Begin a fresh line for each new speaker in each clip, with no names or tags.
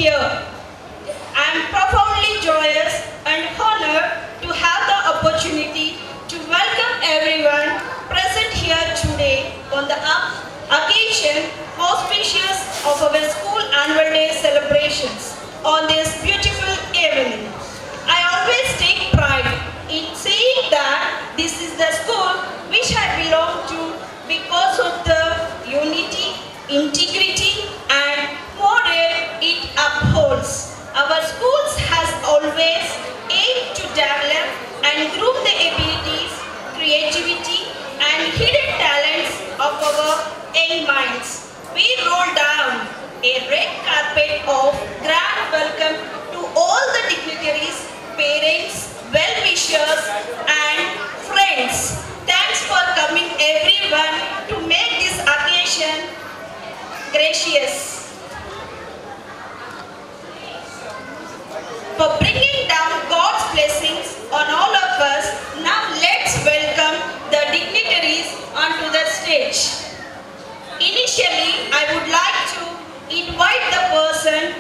here. I am profoundly joyous and honored to have the opportunity to welcome everyone present here today on the occasion auspicious of our school annual day celebrations on this beautiful evening. I always take pride in saying that this is the school which I belong to because of the unity, integrity and moral it upholds. Our schools has always aimed to develop and groom the abilities, creativity and hidden talents of our young minds. We roll down a red carpet of grand welcome to all the dignitaries, parents, well-wishers and friends. Thanks for coming everyone to make this occasion gracious. For bringing down God's blessings on all of us, now let's welcome the dignitaries onto the stage. Initially, I would like to invite the person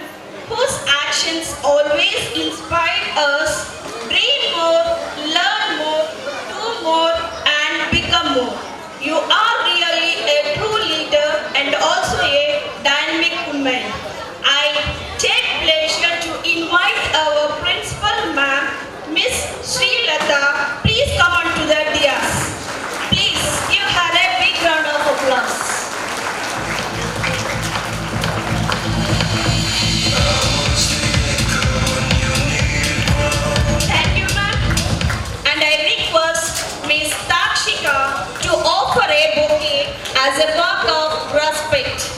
whose actions always inspire us, dream more, learn more, do more and become more. You are really a true leader and also a dynamic woman. I take pleasure to invite our principal ma'am, Miss Sri Lata. Please come on to the dais. Please give her a big round of applause. Thank you, ma'am. And I request Miss Takshika to offer a bouquet as a mark of respect.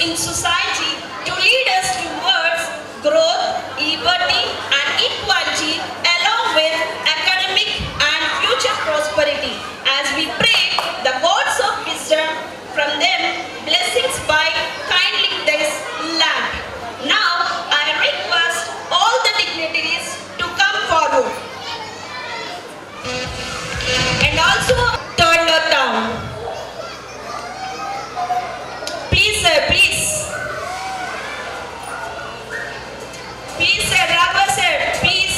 In society to lead us towards growth, liberty and equality along with academic and future prosperity. As we pray the gods of wisdom from them blessings by kindly this land. Now I request all the dignitaries to come forward and also turn your down. Please sir, please. Please sir, Raghav sir, please.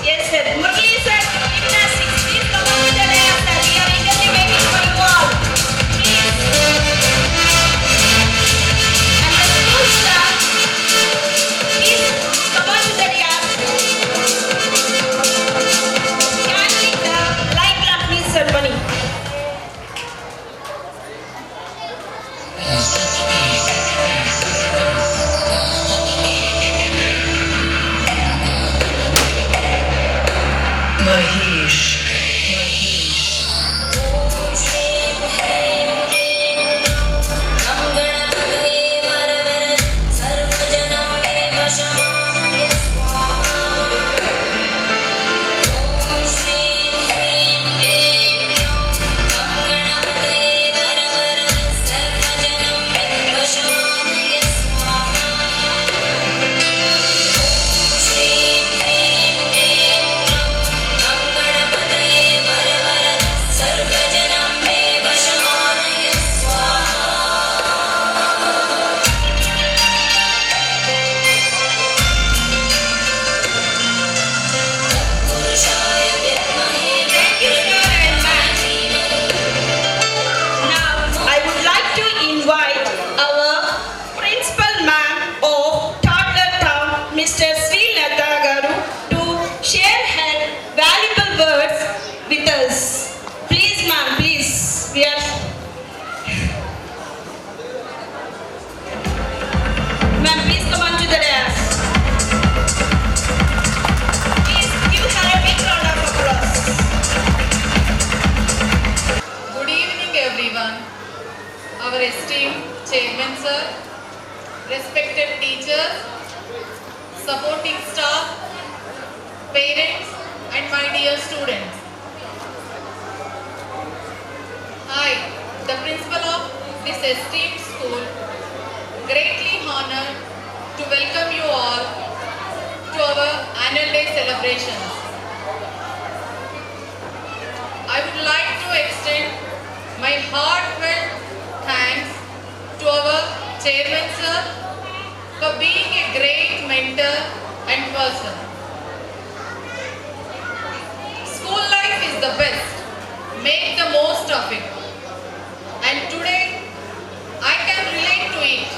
Yes sir, Murli sir, gymnastics, please come on to the dais sir. We are eagerly waiting for you all. Please. And the school staff, please come on to the dais. Kindly the light lamp please ceremony.
everyone. Our esteemed Chairman Sir, respected teachers, supporting staff, parents and my dear students. I, the principal of this esteemed school, greatly honored to welcome you all to our annual day celebrations. I would like to extend my heartfelt thanks to our Chairman Sir for being a great mentor and person. School life is the best. Make the most of it. And today, I can relate to it.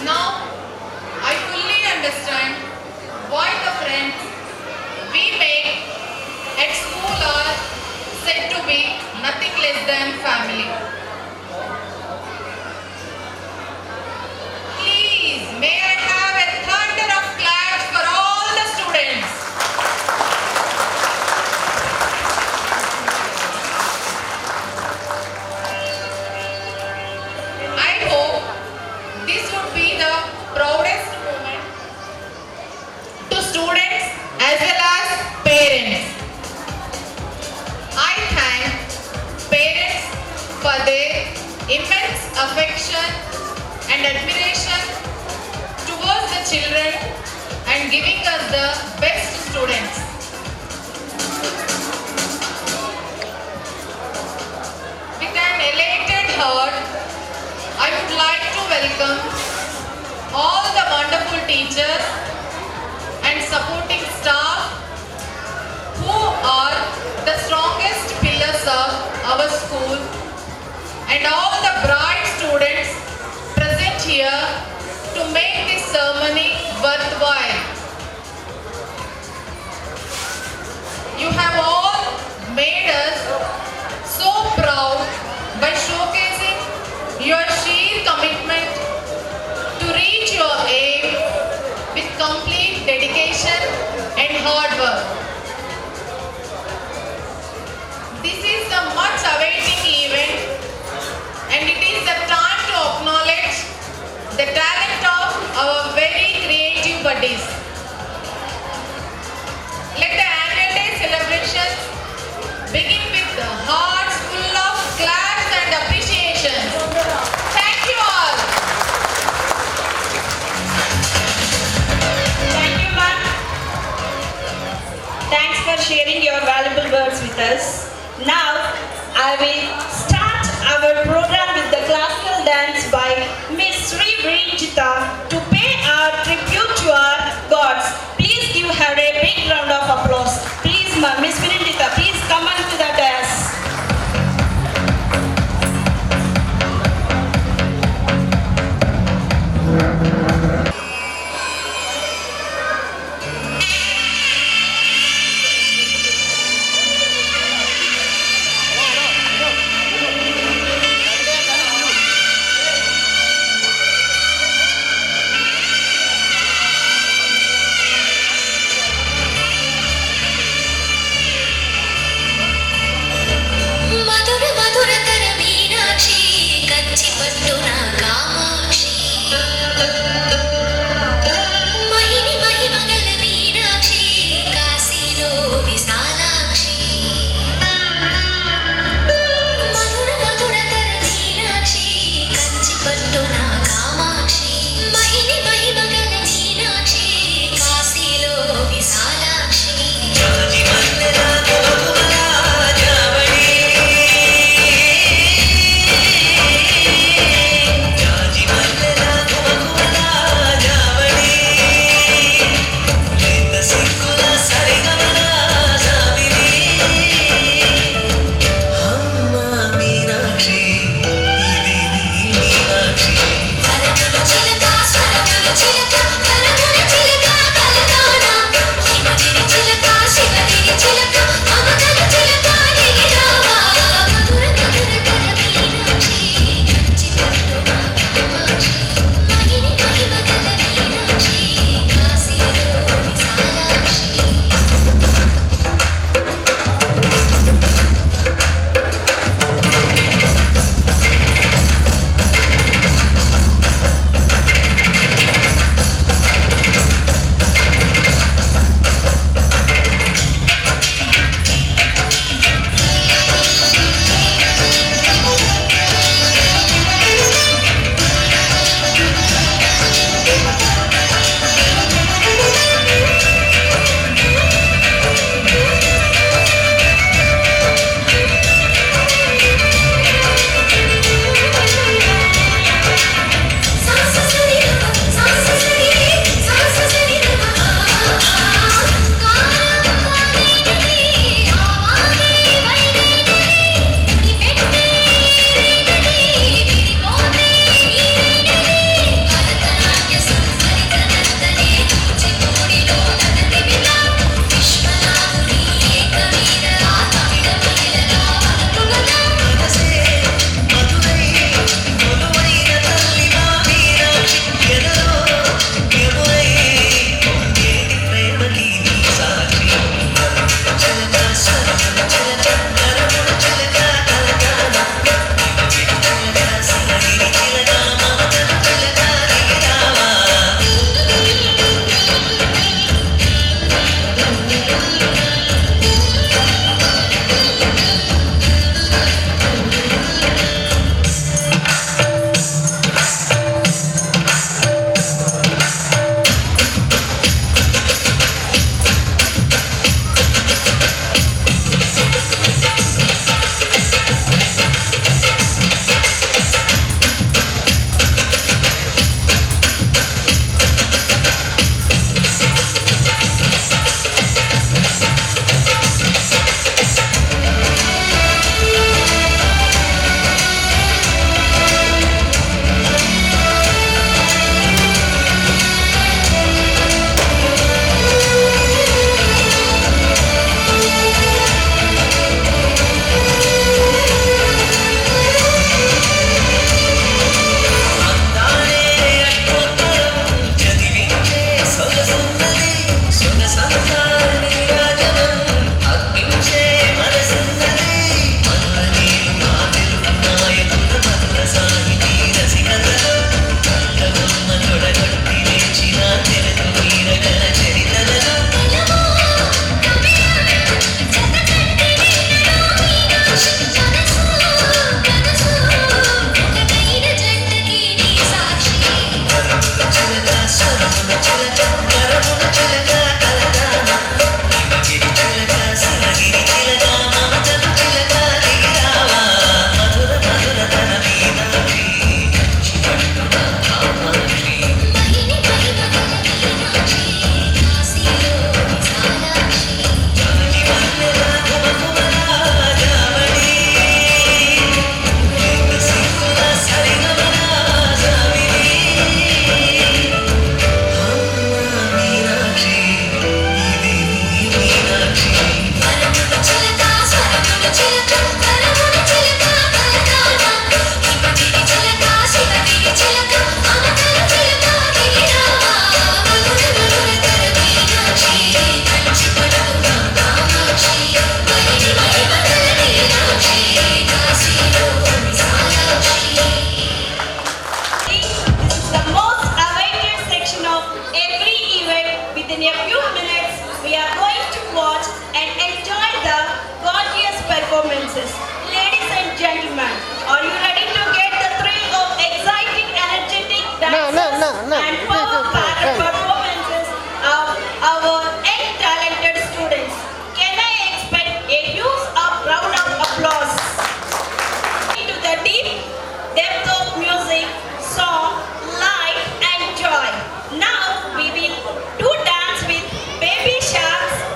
Now, I fully understand why the friends we make at school are said to be nothing less than family. Please, may I have a thunder of claps for all the students. I hope this would be the proudest moment to students as well as parents. I thank parents for their immense affection and admiration towards the children and giving us the best students. With an elated heart, I would like to welcome all the wonderful teachers and supporting staff who are the strongest pillars of our school, and all the bright students present here to make this ceremony worthwhile. You have all made us so proud by showcasing your sheer commitment to reach your aim with complete dedication and hard work. This is the much awaiting event, and it is the time to acknowledge the talent of our very creative buddies. Let the annual day celebrations begin with the hearts full of claps and appreciation. Thank you all.
Thank you, ma'am. Thanks for sharing your valuable words with us. Now, I will start our program with the classical dance by Miss Sri Vrinjita to pay our tribute to our gods. Please give her a big round of applause. Please, Miss Vrinjita, please come on to the dance.
మధుర మధురతర మీనాక్షి కంచి పట్టున కామాక్షి మహిని మహిమగల మీనాక్షి కాశీలో విశాలాక్షి మధుర మధురతర మీనాక్షి కంచి పట్టున కామాక్షి మహిని మహిమగల మీనాక్షి కాశీలో విశాలాక్షి
జాజి
performances. Ladies and gentlemen, are you ready to get the thrill of exciting, energetic dances and power-packed performances of our young talented students? Can I expect a huge round of applause? Into the deep depth of music, song, light and joy. Now we will do dance with baby sharks.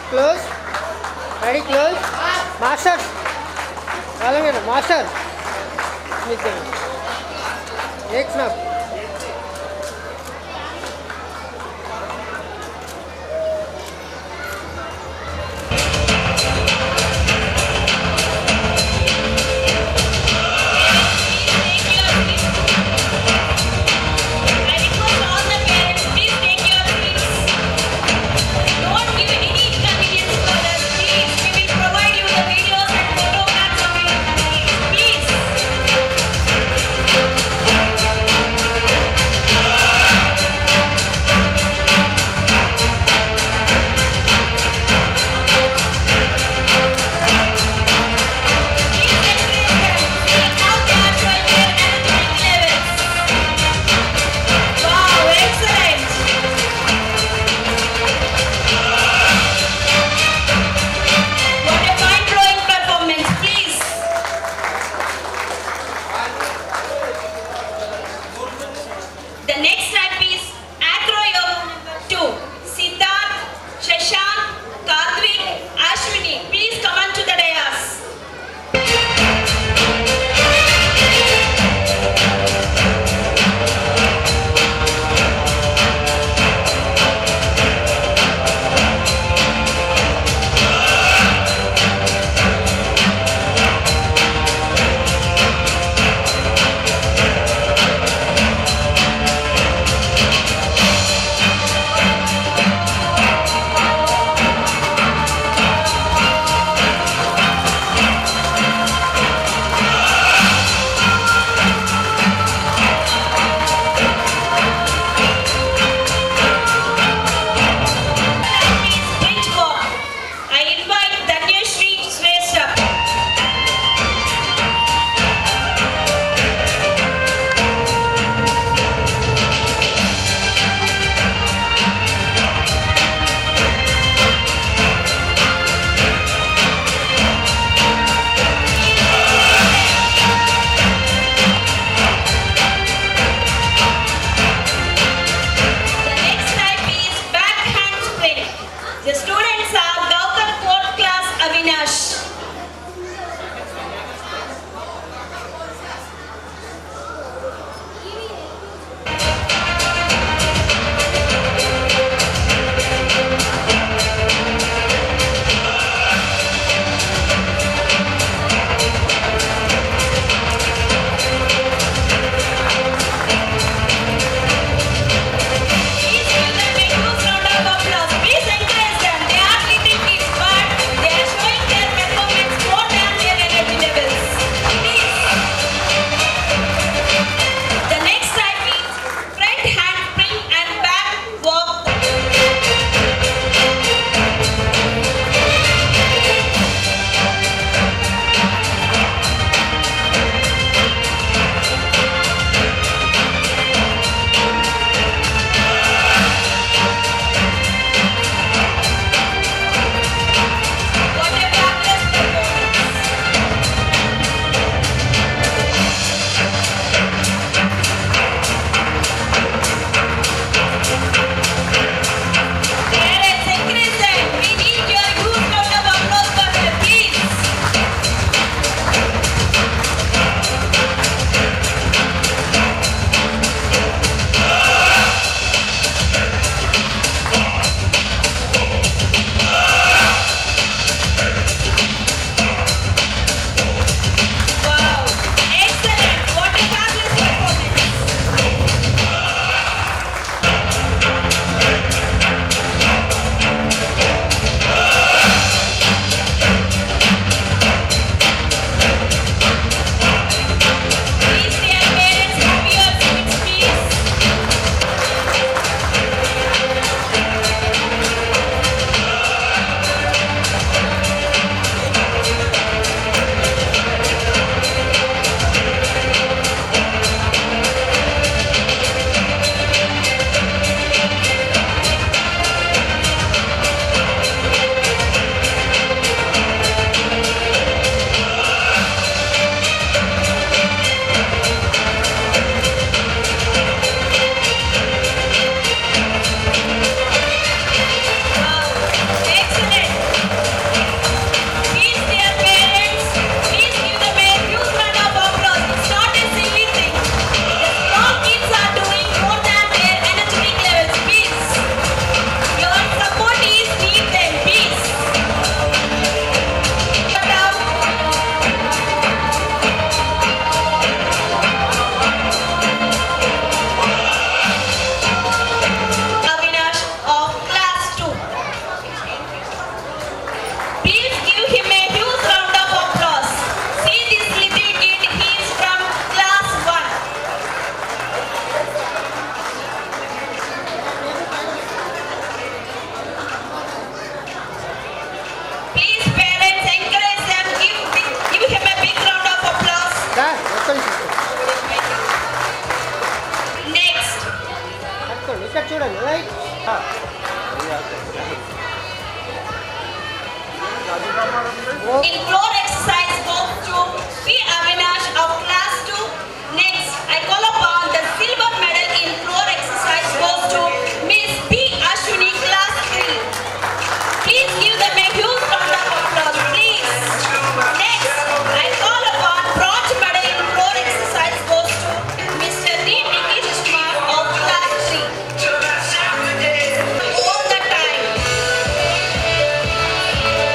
close. Ready, close. Master. Master. Next now.
I request all the parents, please take your seats. Don't give any inconvenience to others, please. We will provide you the videos and photographs of your please.
turn, right?
In floor exercise goes to P. Avinash of class 2. Next, I call upon the silver medal in floor exercise goes to Miss P. Ashwini, class 3. Please give them a huge round of applause, please. Next, I call upon bronze medal in floor exercise goes to Mr. D. Nikesh Kumar of class 3. All the time.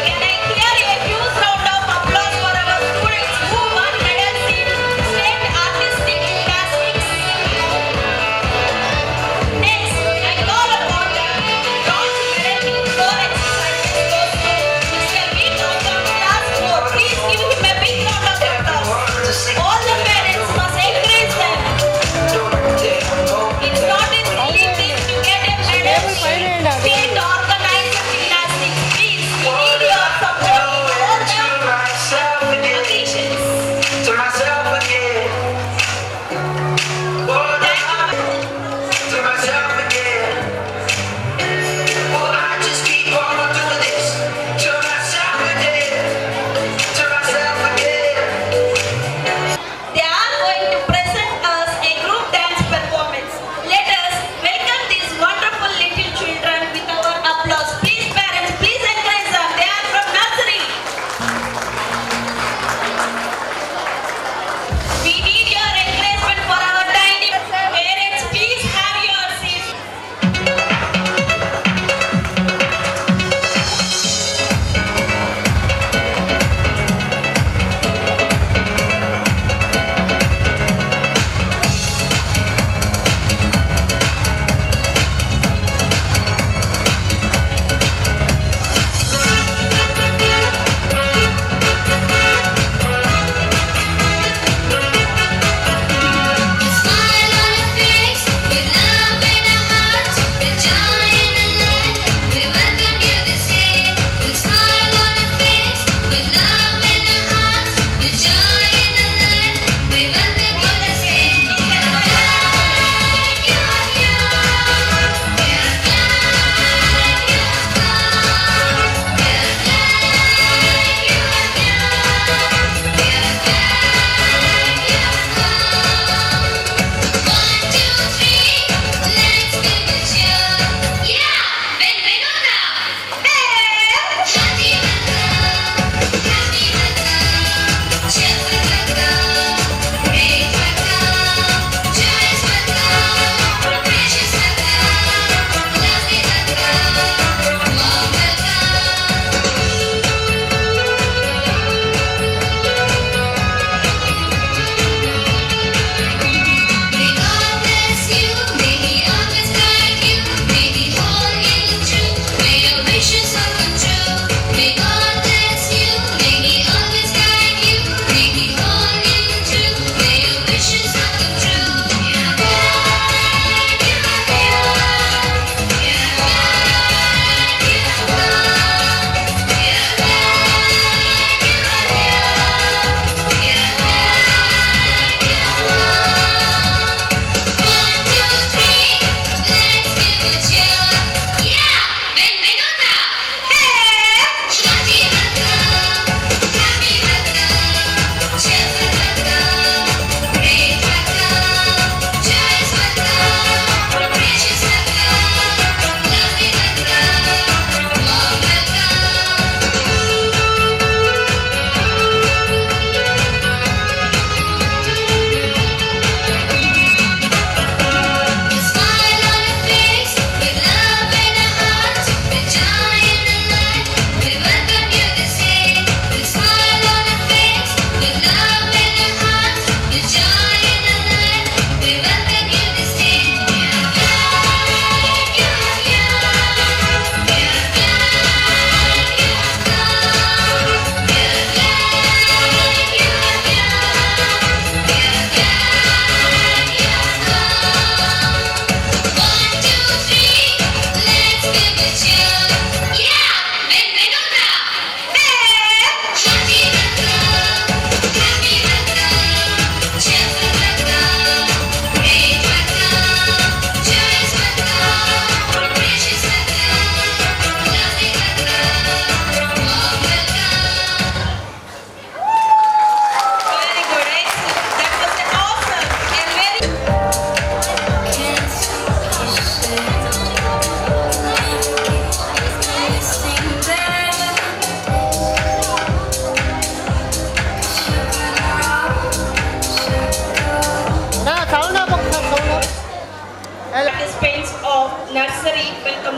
Can I hear a huge round of applause,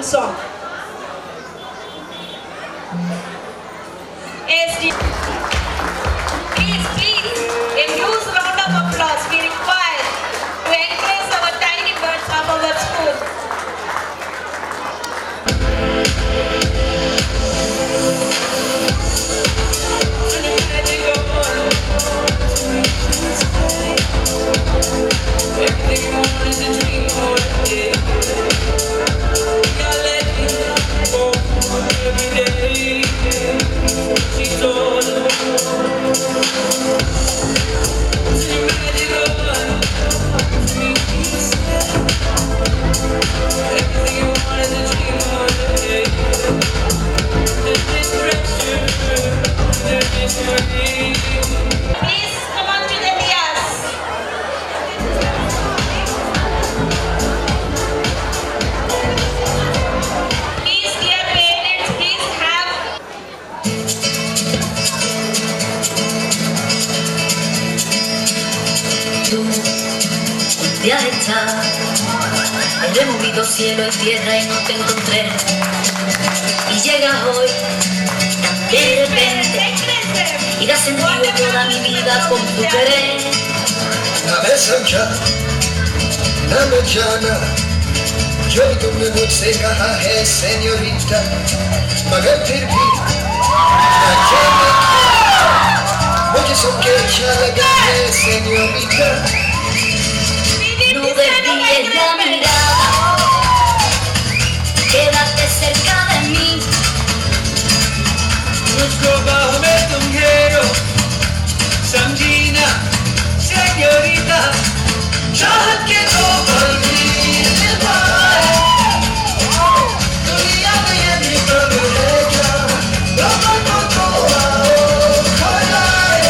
song. SD. Please, a huge round of applause we require to encourage our tiny birds of our school.
Everything you want is a dream for a day. Gotta let me go every day. She told me magical. Everything you want is a dream for a day. There's this pressure, there's this pain.
Please come on to the dais. Please, dear parents, please have.
Tú te has echado, he removido cielo y tierra y no te encontré. Y llegas hoy tan de repente y das sentido toda mi vida con tu querer.
ना मैं जाना जो तुमने मुझसे कहा है senorita मगर फिर भी ना जाने मुझे सुन के अच्छा लगा है senorita
No desvíes la mirada, quédate cerca de mí.
मुझको बाहों में तुम घेरो समझी ना सेन्योरिटा चाहत के दो पल भी मिल पाए दुनिया में ये भी प्रभु है क्या लोगों को आओ खोलाए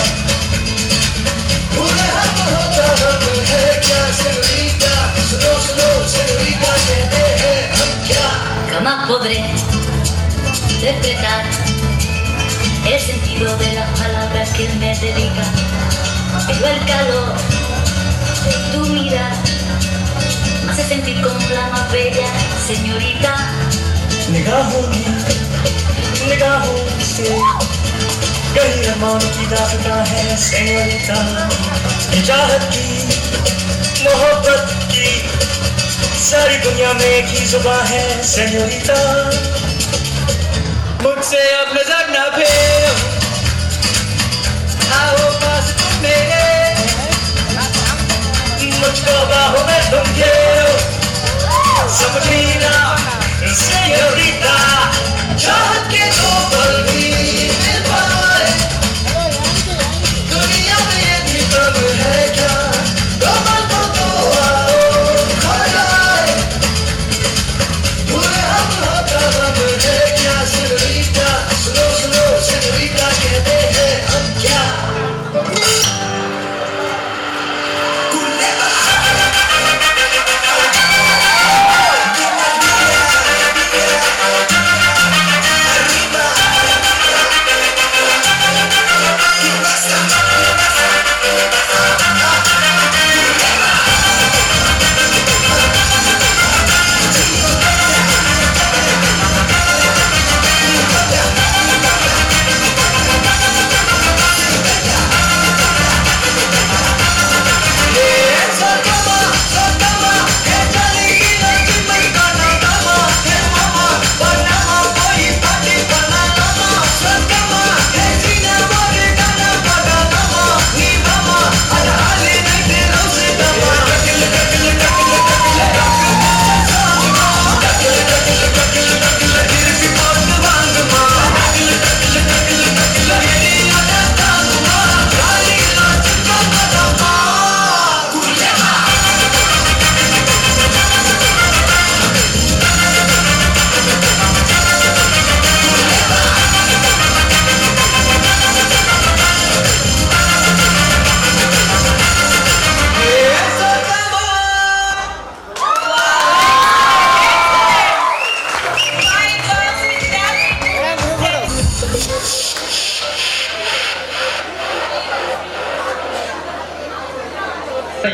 पूरे हम होता हम है क्या सेन्योरिटा सुनो सुनो सेन्योरिटा कहते हैं हम क्या
Jamás podré interpretar el sentido de las palabras que me dedicas, pero el calor de tu mirada me hace sentir como la más bella señorita.
निगाहों से गहरी अरमानों की दास्तां है सेन्योरिटा ये चाहत की मोहब्बत की सारी दुनिया में एक ही जुबां है सेन्योरिटा मुझसे अब नजर न फेरो आओ पास तुम मेरे मुझको बाहों में तुम घेरो समझी ना सेन्योरिटा चाहत के दो पल भी मिल पाए दुनिया में ये भी प्रभु है क्या दो पल को आओ खोलाए पूरे हम होता हम है क्या सेन्योरिटा सुनो सुनो सेन्योरिटा कहते हैं हम क्या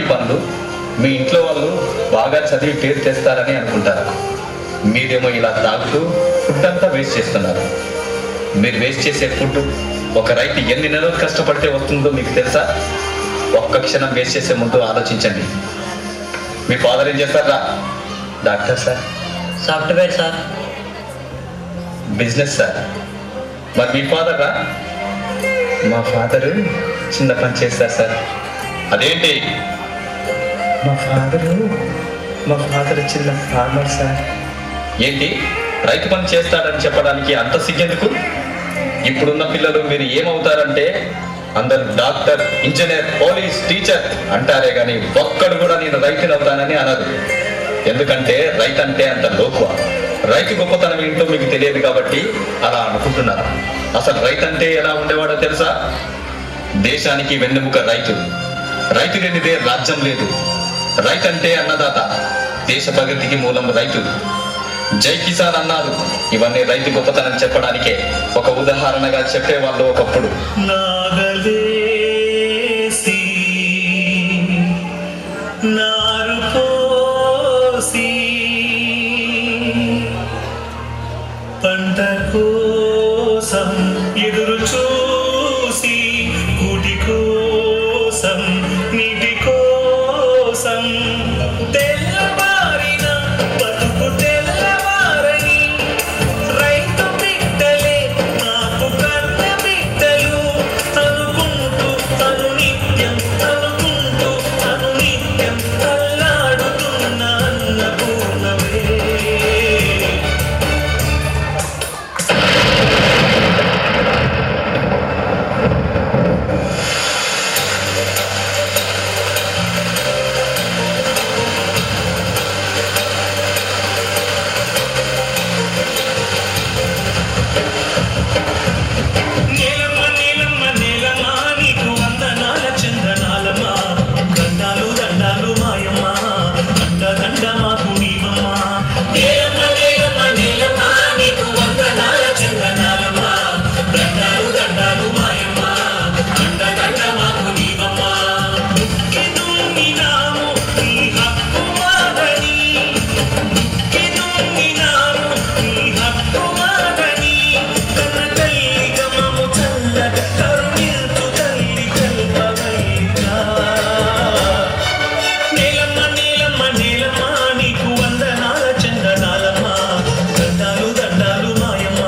ఈ పనులు మీ ఇంట్లో వాళ్ళు బాగా చదివి పేరు తెస్తారని అనుకుంటారు. మీరేమో ఇలా తాగుతూ ఫుడ్ అంతా వేస్ట్ చేస్తున్నారు. మీరు వేస్ట్ చేసే ఫుడ్ ఒక రైతు ఎన్ని నెలలు కష్టపడితే వస్తుందో మీకు తెలుసా? ఒక్క క్షణం వేస్ట్ చేసే ముందు ఆలోచించండి. మీ ఫాదర్ ఏం చేస్తారా? Doctor sir.
Software sir.
Business sir. మరి మీ ఫాదర్ రా? మా ఫాదరు చిన్న పని చేస్తారు సార్. అదేంటి? మా ఫాదర్ చిన్న ఫార్మర్ సార్. ఏంటి రైతు పని చేస్తాడని చెప్పడానికి అంత సిగ్గెందుకు? ఇప్పుడున్న పిల్లలు మీరు ఏమవుతారంటే అందరు డాక్టర్, ఇంజనీర్, పోలీస్, టీచర్ అంటారే కానీ ఒక్కడు కూడా నేను రైతుని అవుతానని అనరు. ఎందుకంటే రైతు అంటే అంత లోకువ. రైతు గొప్పతనం ఏంటో మీకు తెలియదు కాబట్టి అలా అనుకుంటున్నారు. అసలు రైతు అంటే ఎలా ఉండేవాడో తెలుసా? దేశానికి వెన్నెముక రైతు. రైతు లేనిదే రాజ్యం లేదు. రైతు అంటే అన్నదాత. దేశ ప్రగతికి మూలం రైతు. జై కిసాన్ అన్నారు. ఇవన్నీ రైతు గొప్పతనం చెప్పడానికే ఒక ఉదాహరణగా చెప్పేవాళ్ళు ఒకప్పుడు.
నాగలేసి నారు పోసి పంట కోసం ఎదురు చూసి గుడి కోసం నీటి కోసం తెల్లవారిన బతుకు తెల్లవారని రైతు బిడ్డలే నాకు కన్న బిడ్డలు అనుకుంటూ తను నిత్యం అల్లాడుతున్న అన్నపూర్ణవే. నీలమ్మ నీలమ్మ నీలమ్మ నీకు వందనాల చందనాలమ్మ. దండాలు దండాలు మాయమ్మ, దండ దండ మాకు నీవమ్మ. నీలమ్మ నీలమ్మ నీలమ్మ నీకు వందనాల చందనాలమ్మ. దండాలు దండాలు మాయమ్మ, దండ దండ మాకు నీవమ్మ. దుక్కి దున్నినాము నీ హక్కు మాదని, దుక్కి దున్నినాము నీ హక్కు మాదని. కన్న తల్లి గమము చల్లగ కరుణించు తల్లి కల్పవైగా. నీలమ్మ నీలమ్మ నీలమ్మ నీకు వందనాల చందనాలమ్మ. దండాలు దండాలు మాయమ్మ,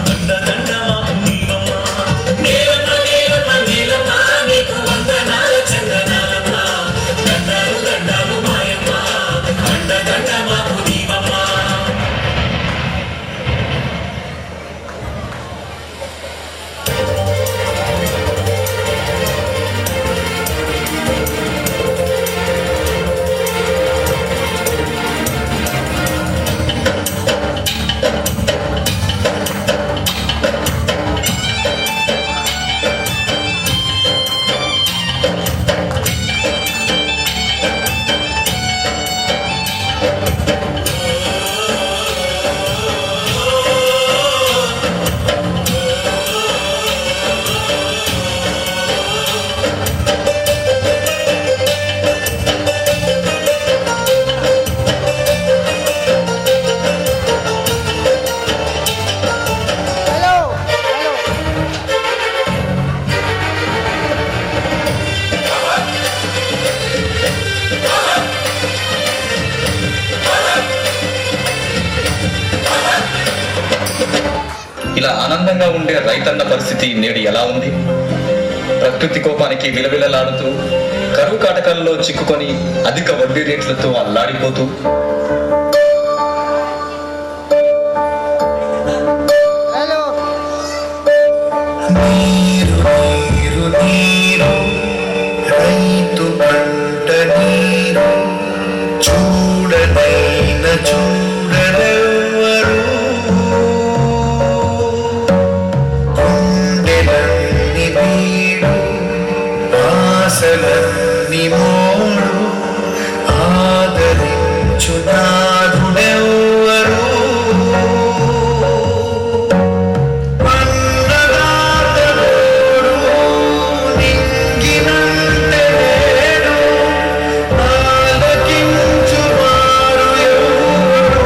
దండ దండ మాకు నీవమ్మ. నీలమ్మ నీలమ్మ నీలమ్మ నీకు వందనాల చందనాలమ్మ. దండాలు దండాలు మాయమ్మ, దండ దండ మాకు నీవమ్మ.
హలో హలో
ఇలా ఆనందంగా ఉండే రైతన్న పరిస్థితి నేడు ఎలా ఉంది? ప్రకృతి కోపానికి విలవిలలాడుతూ, కరువు కాటకాలలో చిక్కుకొని అధిక వడ్డీ రేట్లతో అల్లాడిపోతూ,
హలో
నీరు నీరు నీరు రైతు పంట నీరు చూడనైన చూడనెవ్వరు. గుండెలన్నీ వీడు ఆశలన్నీ మోడు ఆదరించు నాదుడెవ్వరు. అన్నదాతలోడు నింగినంతే వేడు ఆలకించువారు ఎవరు.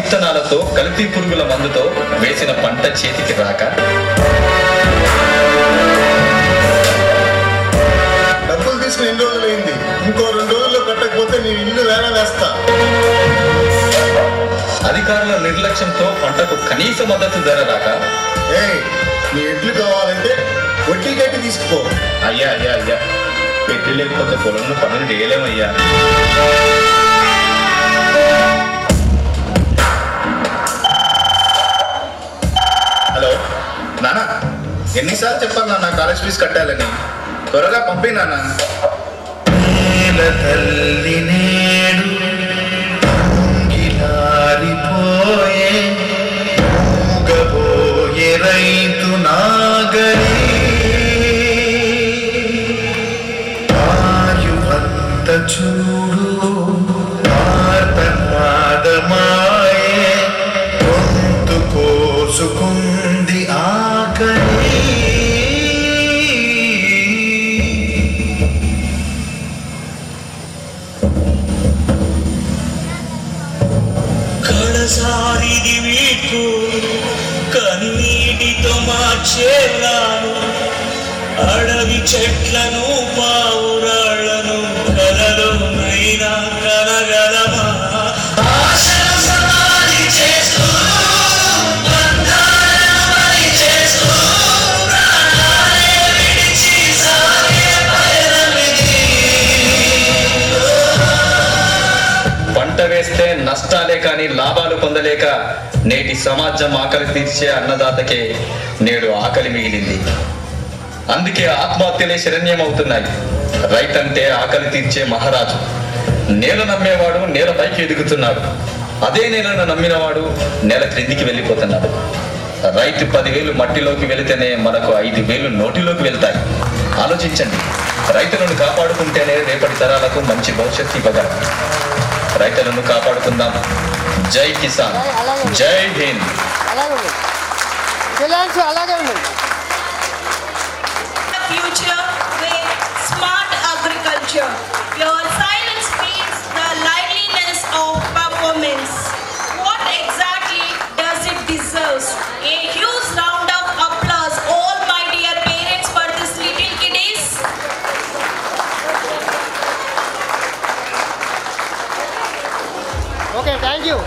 విత్తనాలతో కల్తీ పురుగుల మందుతో వేసిన పంట చేతికి రాక
డబ్బులు తీసుకుని 2 రోజులైంది, ఇంకో 2 రోజుల్లో కట్టకపోతే నేను ఇల్లు వేరే వేస్తా.
అధికారుల నిర్లక్ష్యంతో పంటకు కనీస మద్దతు ధర రాక
నీ ఎడ్లు కావాలంటే వడ్డీ కట్టి తీసుకుపో.
అయ్యా అయ్యా అయ్యా, పెట్టి లేకపోతే పొలంలో పనులు చేయలేమయ్యా.
హలో నాన్న, ఎన్నిసార్లు చెప్పాలి నాన్న కాలేజ్ ఫీజు కట్టాలని? త్వరగా పంపి నాన్న.
తల్లి నేడు అంగిలారిపోయే, మూగబోయే రైతు నాగలి, ఆయువంత చూడు ఆర్తనాదమాయే, గొంతు కోసుకుంది ఆకలి.
కడసారిది వీపు కన్నీటితో మార్చేలాను, అడవి చెట్లను పావురాళ్లను కలలోనైనా కలగలమా? ఆశల సమాధి చేస్తూ, బంధాలను బలి చేస్తూ, ప్రాణాలే విడిచి సాగే పయనమిది.
పంట వేస్తే నష్టాలే కానీ లాభాలు పొందలేక నేటి సమాజం ఆకలి తీర్చే అన్నదాతకే నేడు ఆకలి మిగిలింది. అందుకే ఆత్మహత్యలే శరణ్యమవుతున్నాయి. రైతంటే ఆకలి తీర్చే మహారాజు. నేల నమ్మేవాడు నేల పైకి ఎదుగుతున్నాడు, అదే నేలను నమ్మినవాడు నేల క్రిందికి వెళ్ళిపోతున్నాడు. రైతు 10,000 మట్టిలోకి వెళితేనే మనకు 5,000 నోటిలోకి వెళ్తాయి. ఆలోచించండి, రైతులను కాపాడుకుంటేనే రేపటి తరాలకు మంచి భవిష్యత్తు ఇవ్వగలం. రైతులను కాపాడుకుందాం. జై కిసాన్, జై హింద్.
అలాగే ఉంది.
Future with smart agriculture. Your silence speaks the liveliness of performance. What exactly does it deserve? A huge round of applause, all my dear parents, for this little kiddies.
Okay, thank you.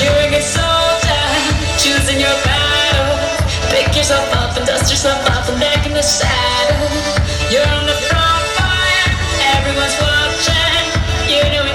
You're a good soldier, choosing your battle. Pick yourself up and dust yourself off and back in the saddle. You're on the front line, everyone's watching. You know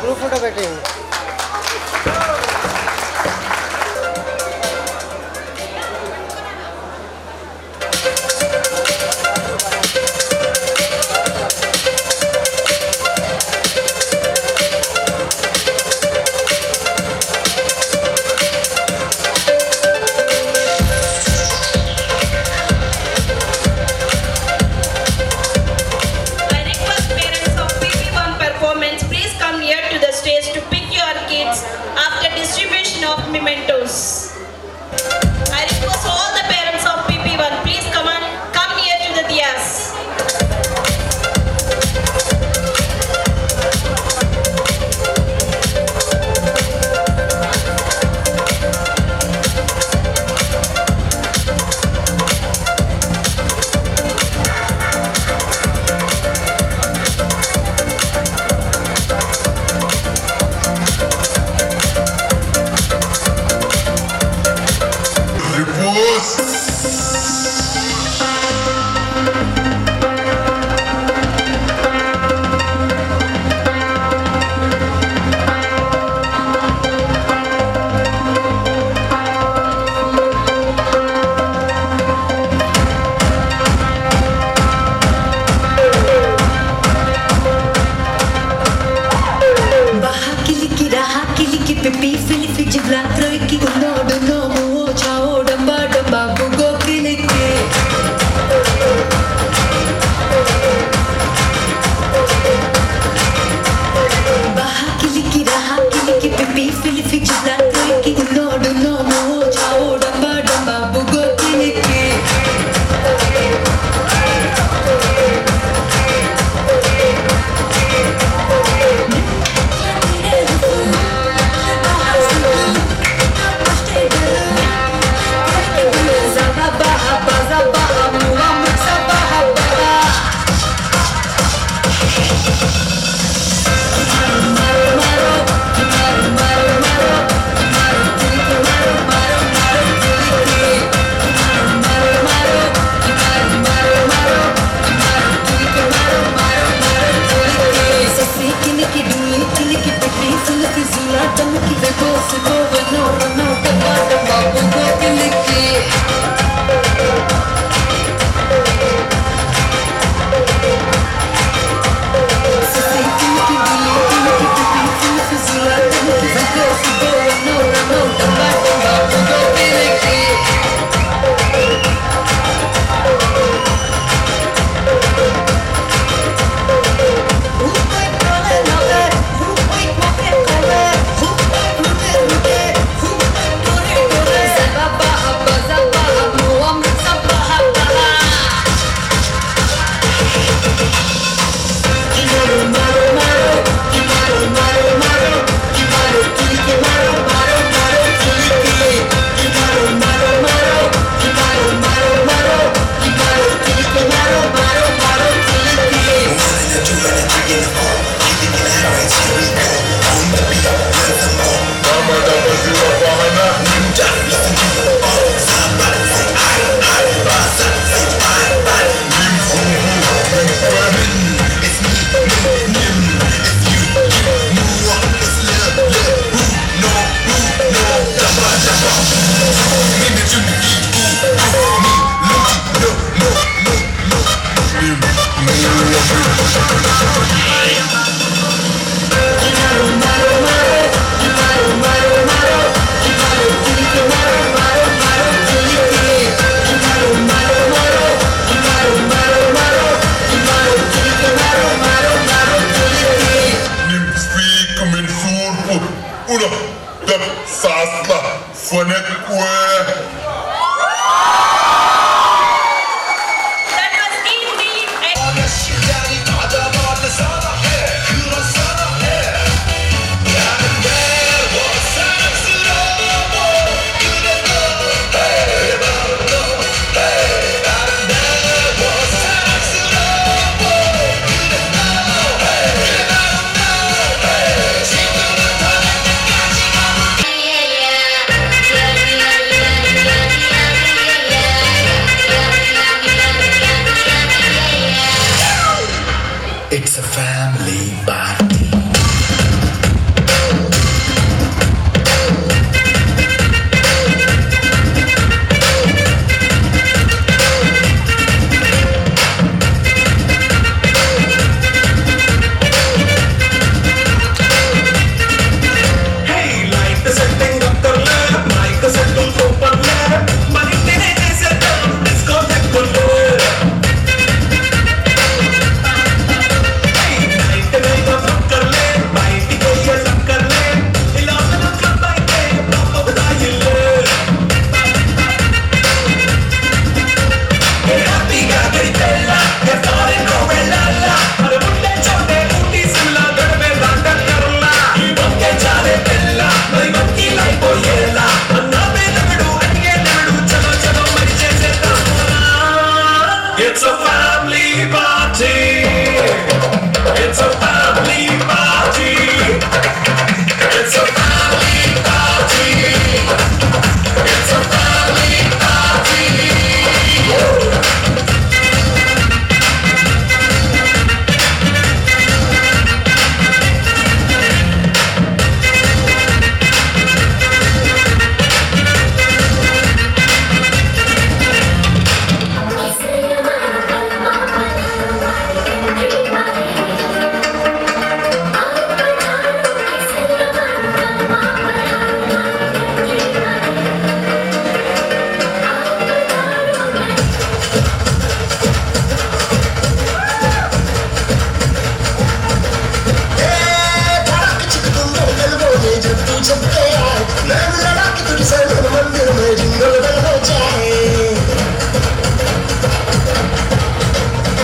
group photo పెట్టేయండి.
I request parents of PP1 performance, please come here to the stage to pick your kids after distribution of mementos. I request all the parents of PP1, please come here to the diyas.
Pipi, Filipi, Jibla, Troiki, no, Chao, Damba, Bugo, Kiliki. Baha, Kiliki, Pipi, Filipi, Jibla, Troiki, no, Chao, Damba, Bugo, Kiliki.
चलते आए नैन लड़ा के तुझसे मन मंदिर में jingle बल हो जाए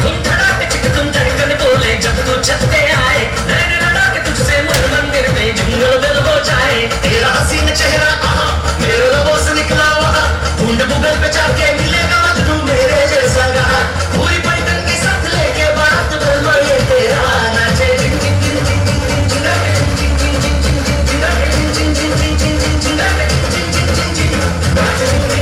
तुम धड़ाके चिक तुम धड़कन बोले जब तू चलते आए नैन लड़ा के तुझसे मन मंदिर में जिंगल बल हो जाए
तेरा हसीन चेहरा आहा मेरे लबों से निकला वहाँ ढूंढ गूगल पे जाके मिलेगा मजनू मेरे जैसा रहा पूरी पैटर्न के साथ लेके बात कर लो ये तेरा नाचे जिंग जिंग जिंग जिंग जिंग जिंग जिंग जिंग जिंग जिंग जिंग जिंग जिंग जिंग जिंग जिंग जिंग जिंग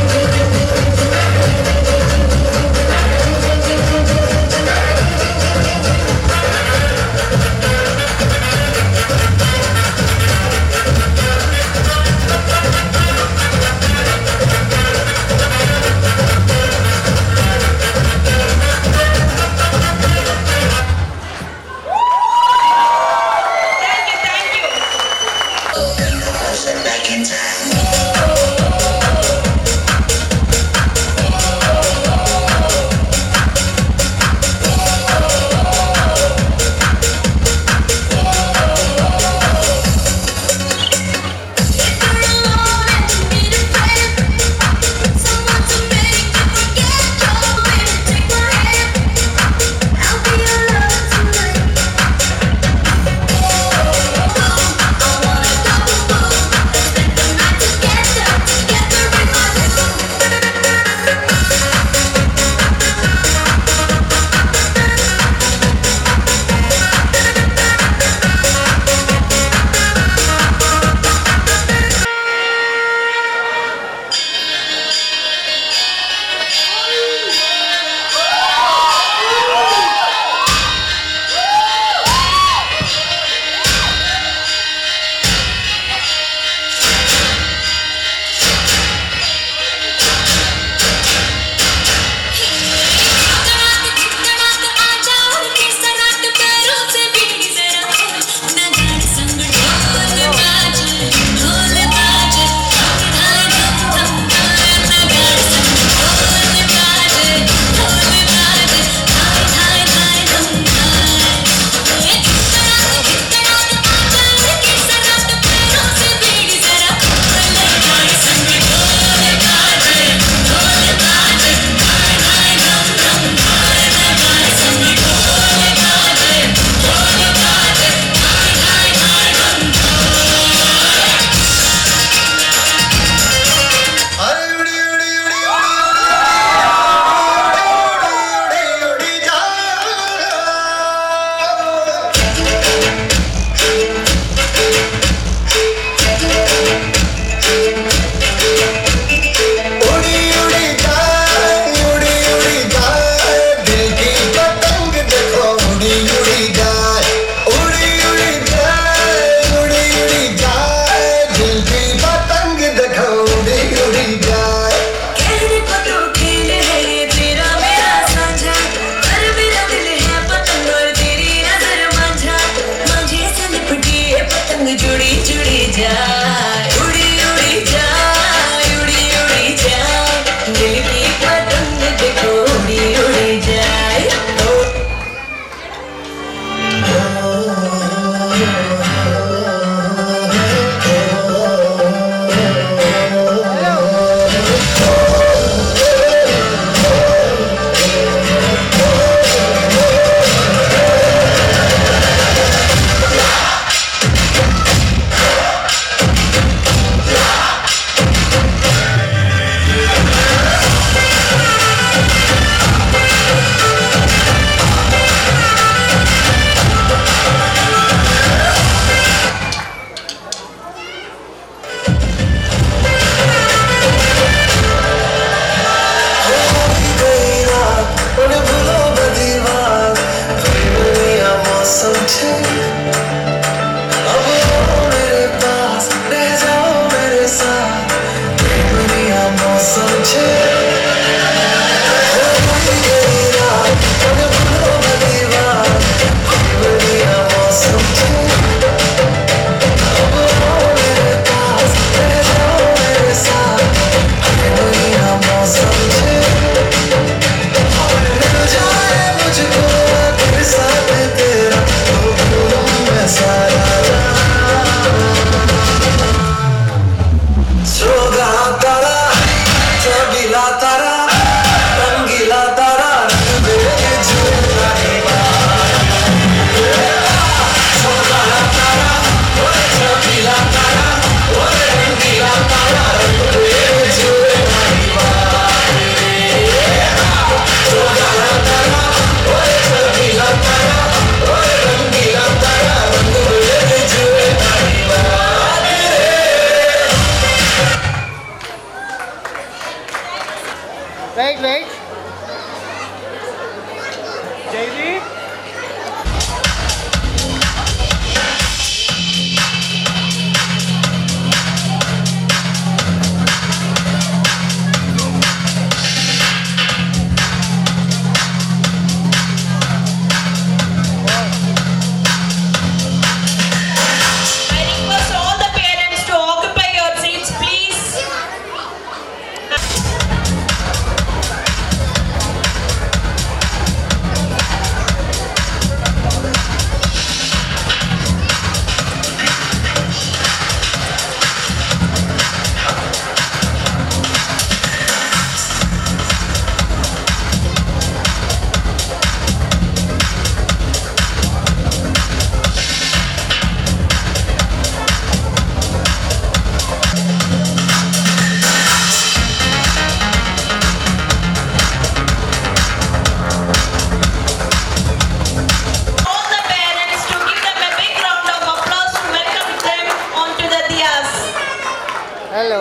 హలో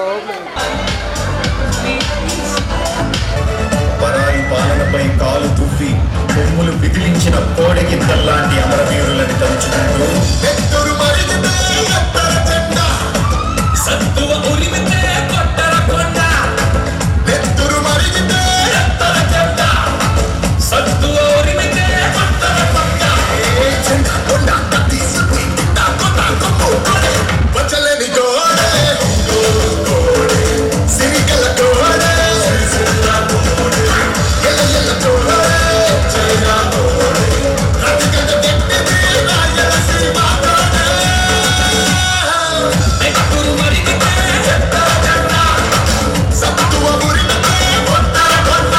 పరాయి పాలనపై కాలు తువ్వి కొమ్ములు పిగిలించిన కోడెగిత్తల్లాంటి అమరవీరులని తలుచుకుంటూ
సత్తువ ఉరిమితే కొట్టర కొండ నెత్తురు మరిగితే ఎత్తర చెడ్డ సత్తువ ఉరిమితే కొట్టర కొండ ఏ చెండ కొండ తీసి వచ్చలేని గోడే గోడే సిరికల గోడే సిరిసిల్ల గోడే ఎల్ల గోడే చైనా గోడే రతిగంట గట్టిది రాయలసీమ గోడే నెత్తురు మరిగితే ఎత్తర చెడ్డ సత్తువ ఉరిమితే కొట్టర కొండ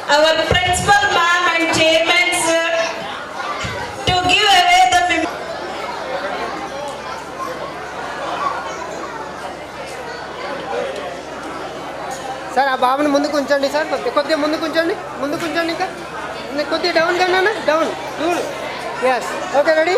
our principal ma'am and chairman sir to give away the
sir ఆ బాబుని ముందుకు ఉంచండి సార్ కొద్దిగా ముందుకు ఉంచండి ఇంకా కొద్దిగా డౌన్ కన్నా down cool yes okay ready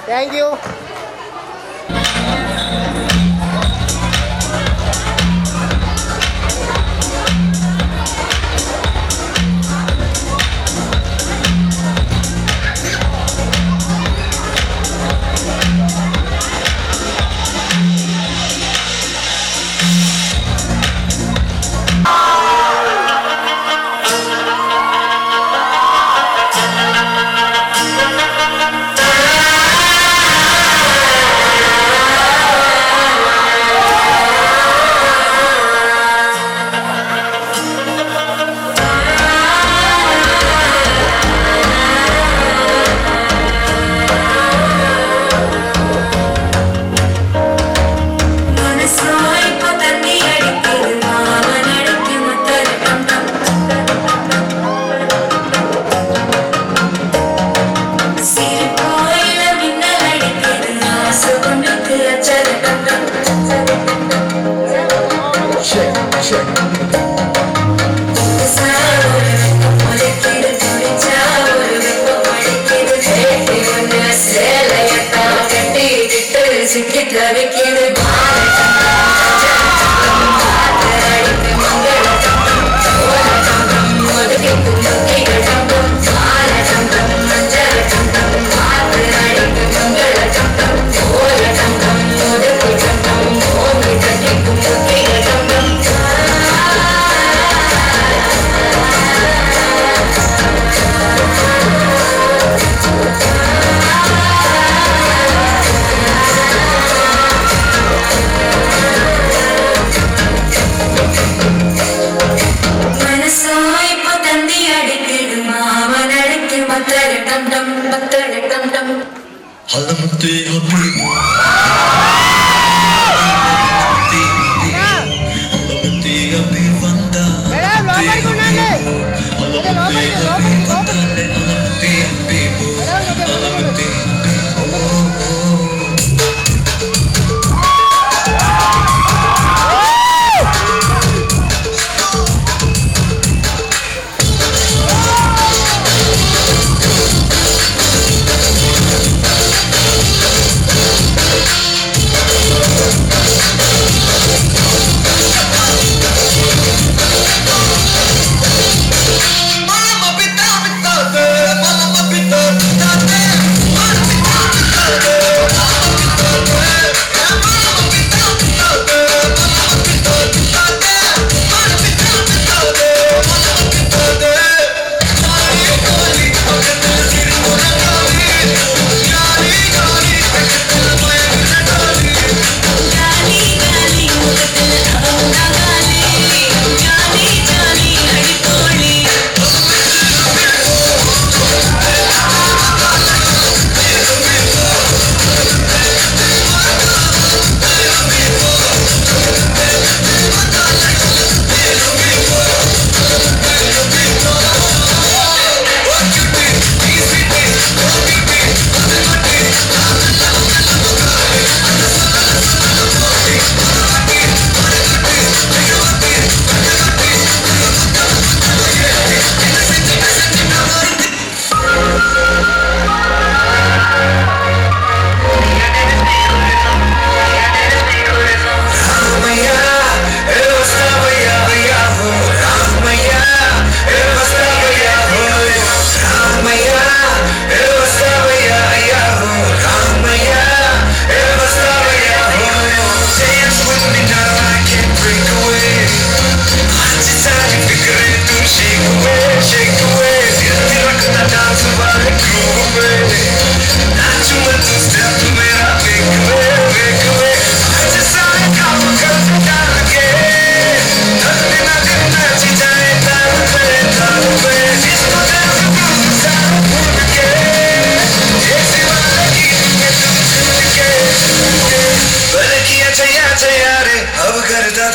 thank you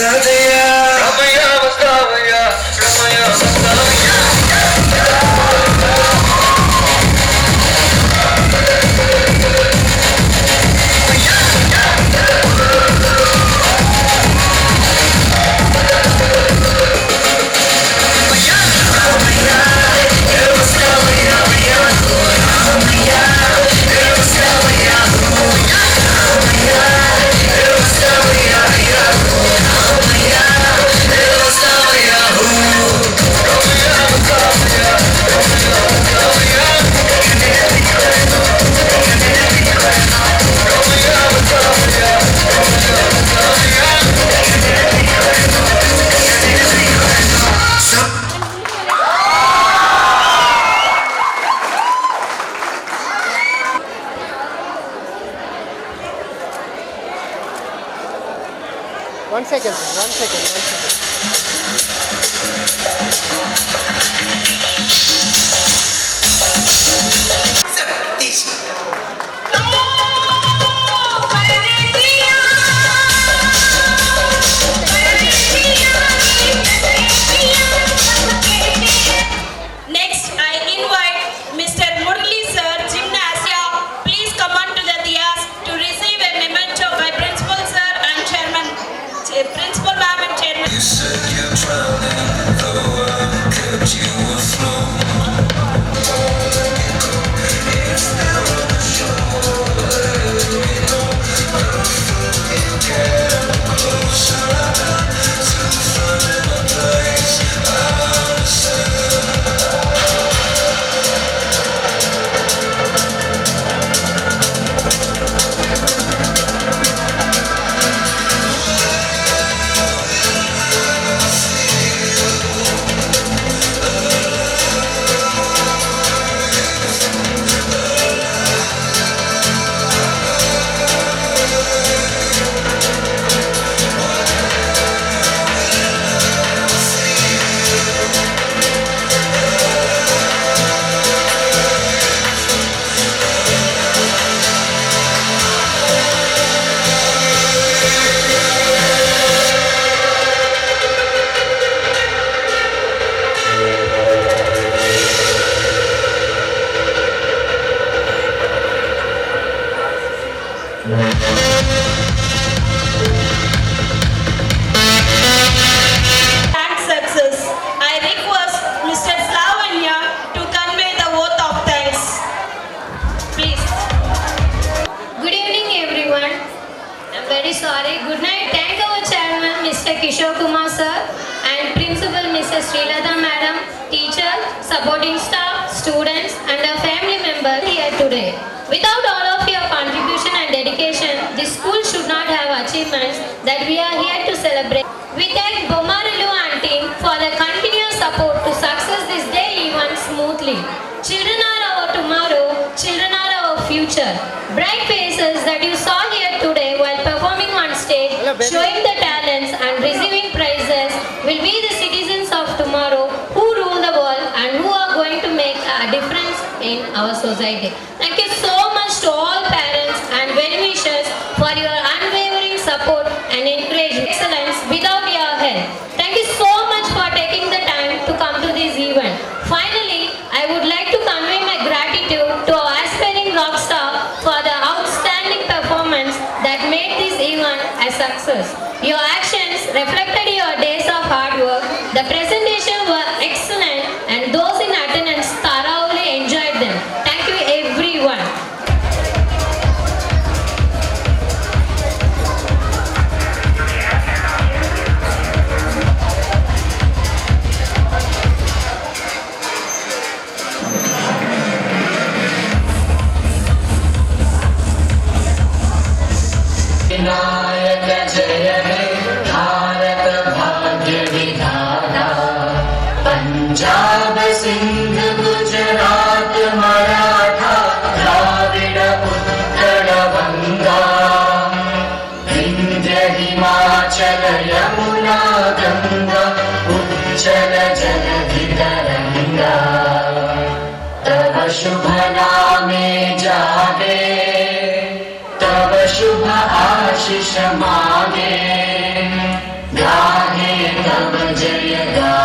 వస్తావయ్యా రామయ్య వస్తావయ్యా రామయ్య వస్తావయ్యా
One second, sir. 1 second, 1 second.
Next, I invite Mr. Murli Sir, Gymnasia. Please come on to the dais to receive a memento by Principal Sir and Chairman, Principal Ma'am and Chairman.
You said you're drowning, though I kept you afloat. If there were a shore, get closer to finding a place I'll say.
And success. I request Mr. Slavanya to convey the oath of thanks. Please.
Good evening, everyone. I'm very sorry. Good night. Thank our chairman, Mr. Kishore Kumar sir, and principal, Mrs. Srilata madam, teacher, supporting staff, students, and our family member here today. Without all of your contribution and dedication, this school should not have achievements that we are here to celebrate. We thank Bomarilu and team for their continuous support to success this day event smoothly. Children are our tomorrow, children are our future. Bright faces that you saw here today while performing on stage, showing the talents and receiving prizes will be the citizens of tomorrow who rule the world and who are going to make a difference in our society. Thank you so much to all parents and well-wishers for your unwavering support and encouragement. Excellence without your help. Thank you so much for taking the time to come to this event. Finally, I would like to convey my gratitude to our aspiring rock star for the outstanding performance that made this event a success. Your actions reflected your days of hard work. The presentation were excellent and those in attendance thoroughly enjoyed them. Thank you everyone.
Vinayak जय हे भारत भाग्य विधाता पंजाब सिंध गुजरात मराठा द्राविड उत्कल बंगा विंध्य हिमाचल यमुना गंगा उज्जल जलधि तरंगा तव शुभ नामे जागे तव शुभ आशीष मागे రామ జయ రామ